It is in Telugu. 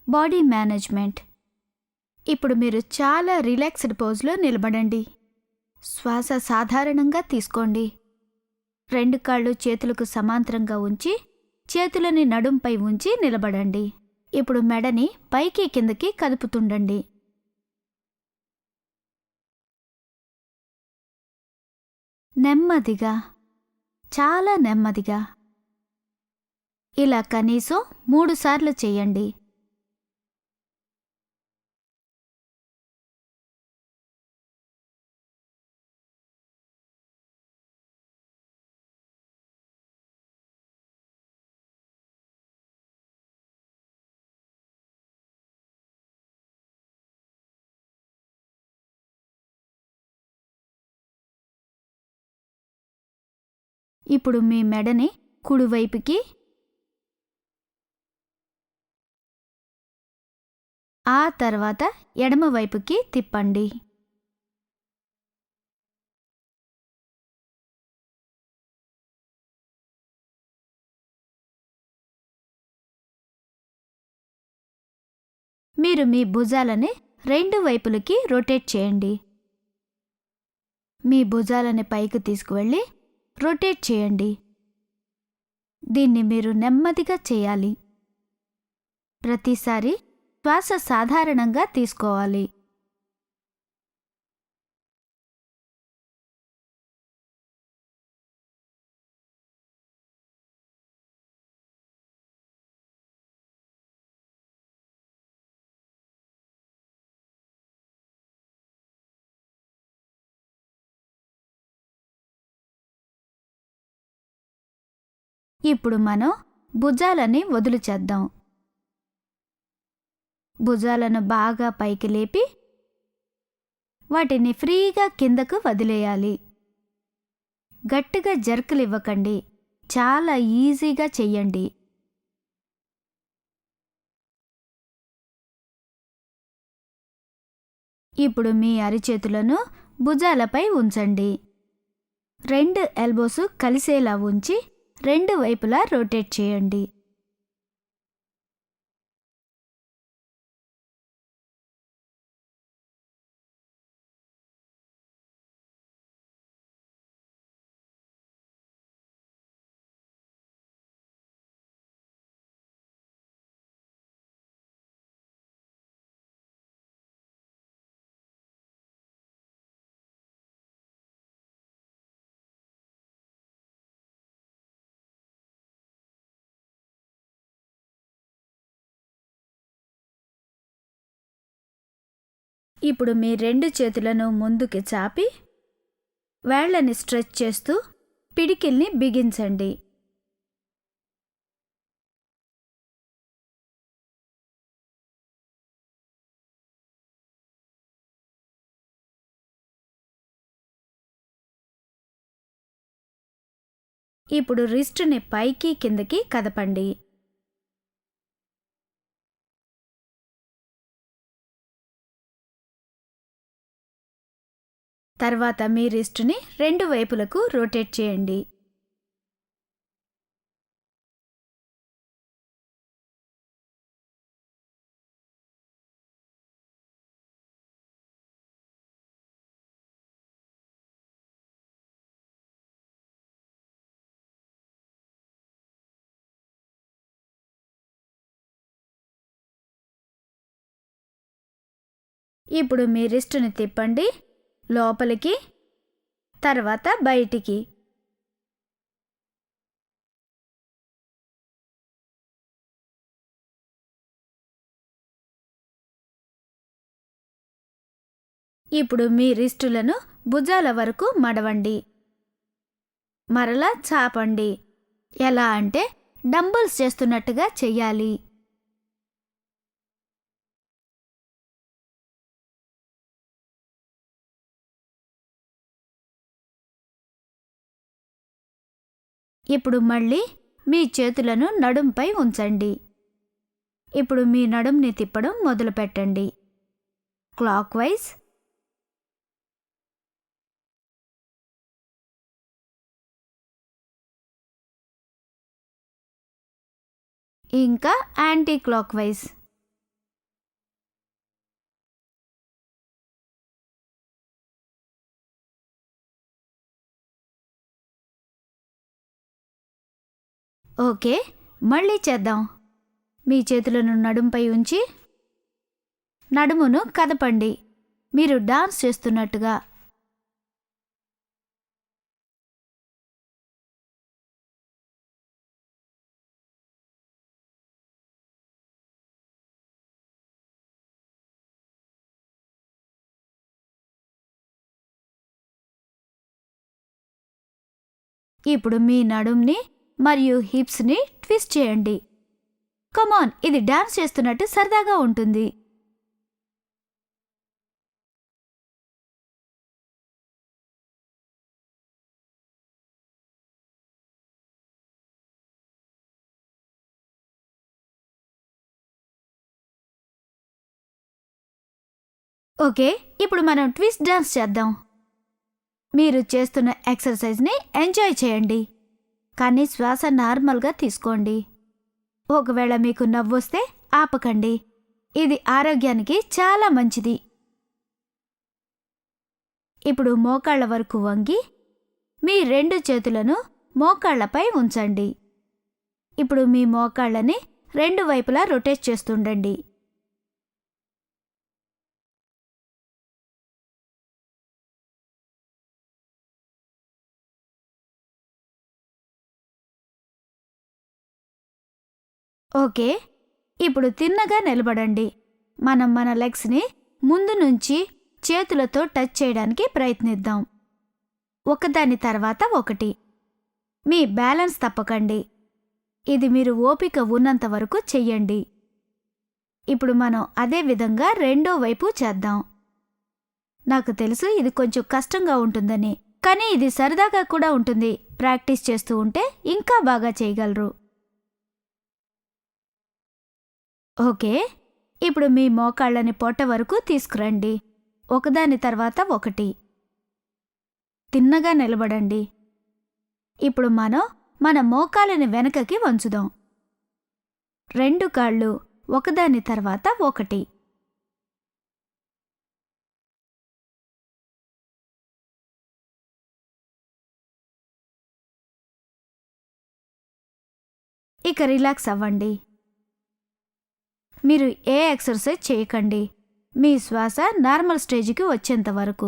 Body management. ఇప్పుడు మీరు చాలా రిలాక్స్డ్ పోజ్లో నిలబడండి. శ్వాస సాధారణంగా తీసుకోండి. 2 కాళ్ళు చేతులకు సమాంతరంగా ఉంచి చేతులని నడుంపై ఉంచి నిలబడండి. ఇప్పుడు మెడని పైకి కిందకి కదుపుతుండండి. నెమ్మదిగా, చాలా నెమ్మదిగా. ఇలా కనీసం 3 సార్లు చేయండి. ఇప్పుడు మీ మెడని కుడివైపుకి, ఆ తర్వాత ఎడమవైపుకి తిప్పండి. మీరు మీ భుజాలని 2 వైపులకి రొటేట్ చేయండి. మీ భుజాలని పైకి తీసుకువెళ్ళి రొటేట్ చేయండి. దీన్ని మీరు నెమ్మదిగా చేయాలి. ప్రతిసారి శ్వాస సాధారణంగా తీసుకోవాలి. ఇప్పుడు మనం భుజాలని వదులుచేద్దాం. భుజాలను బాగా పైకి లేపి వాటిని ఫ్రీగా కిందకు వదిలేయాలి. గట్టిగా జర్కులు ఇవ్వకండి. చాలా ఈజీగా చెయ్యండి. ఇప్పుడు మీ అరిచేతులను భుజాలపై ఉంచండి. 2 ఎల్బోస్ కలిసేలా ఉంచి 2 వైపులా రొటేట్ చేయండి. ఇప్పుడు మీ 2 చేతులను ముందుకి చాపి వేళ్ళని స్ట్రెచ్ చేస్తూ పిడికిల్ని బిగించండి. ఇప్పుడు రిస్ట్ని పైకి కిందకి కదపండి. తర్వాత మీ రిస్ట్ని 2 వైపులకు రొటేట్ చేయండి. ఇప్పుడు మీ రిస్ట్ని తిప్పండి, లోపలికి, తర్వాత బయటికి. ఇప్పుడు మీ రిస్టులను భుజాల వరకు మడవండి. మరలా చాపండి. ఎలా అంటే డంబుల్స్ చేస్తున్నట్టుగా చెయ్యాలి. ఇప్పుడు మళ్ళీ మీ చేతులను నడుంపై ఉంచండి. ఇప్పుడు మీ నడుంని తిప్పడం మొదలుపెట్టండి. క్లాక్ వైజ్, ఇంకా యాంటీ క్లాక్ వైజ్. ఓకే, మళ్ళీ చేద్దాం. మీ చేతులను నడుంపై ఉంచి నడుమును కదపండి, మీరు డాన్స్ చేస్తున్నట్టుగా. ఇప్పుడు మీ నడుంని మరియు హిప్స్ని ట్విస్ట్ చేయండి. కమాన్, ఇది డాన్స్ చేస్తున్నట్టు సరదాగా ఉంటుంది. ఓకే, ఇప్పుడు మనం ట్విస్ట్ డాన్స్ చేద్దాం. మీరు చేస్తున్న ఎక్సర్సైజ్ని ఎంజాయ్ చేయండి, కానీ శ్వాస నార్మల్గా తీసుకోండి. ఒకవేళ మీకు నవ్వొస్తే ఆపకండి, ఇది ఆరోగ్యానికి చాలా మంచిది. ఇప్పుడు మోకాళ్ల వరకు వంగి మీ 2 చేతులను మోకాళ్లపై ఉంచండి. ఇప్పుడు మీ మోకాళ్ళని 2 వైపులా రొటేట్ చేస్తుండండి. ఓకే, ఇప్పుడు తిన్నగా నిలబడండి. మనం మన లెగ్స్ని ముందు నుంచి చేతులతో టచ్ చేయడానికి ప్రయత్నిద్దాం, ఒకదాని తర్వాత ఒకటి. మీ బ్యాలెన్స్ తప్పకండి, ఇది మీరు ఓపిక ఉన్నంత వరకు చెయ్యండి. ఇప్పుడు మనం అదే విధంగా రెండో వైపు చేద్దాం. నాకు తెలుసు ఇది కొంచెం కష్టంగా ఉంటుందని, కానీ ఇది సరదాగా కూడా ఉంటుంది. ప్రాక్టీస్ చేస్తూ ఉంటే ఇంకా బాగా చేయగలరు. ఓకే, ఇప్పుడు మీ మోకాళ్ళని పొట్ట వరకు తీసుకురండి, ఒకదాని తర్వాత ఒకటి. తిన్నగా నిలబడండి. ఇప్పుడు మనం మన మోకాలిని వెనకకి వంచుదాం. 2 కాళ్ళు ఒకదాని తర్వాత ఒకటి. ఇక రిలాక్స్ అవ్వండి. మీరు ఏ ఎక్సర్సైజ్ చేయకండి, మీ శ్వాస నార్మల్ స్టేజ్కి వచ్చేంత వరకు.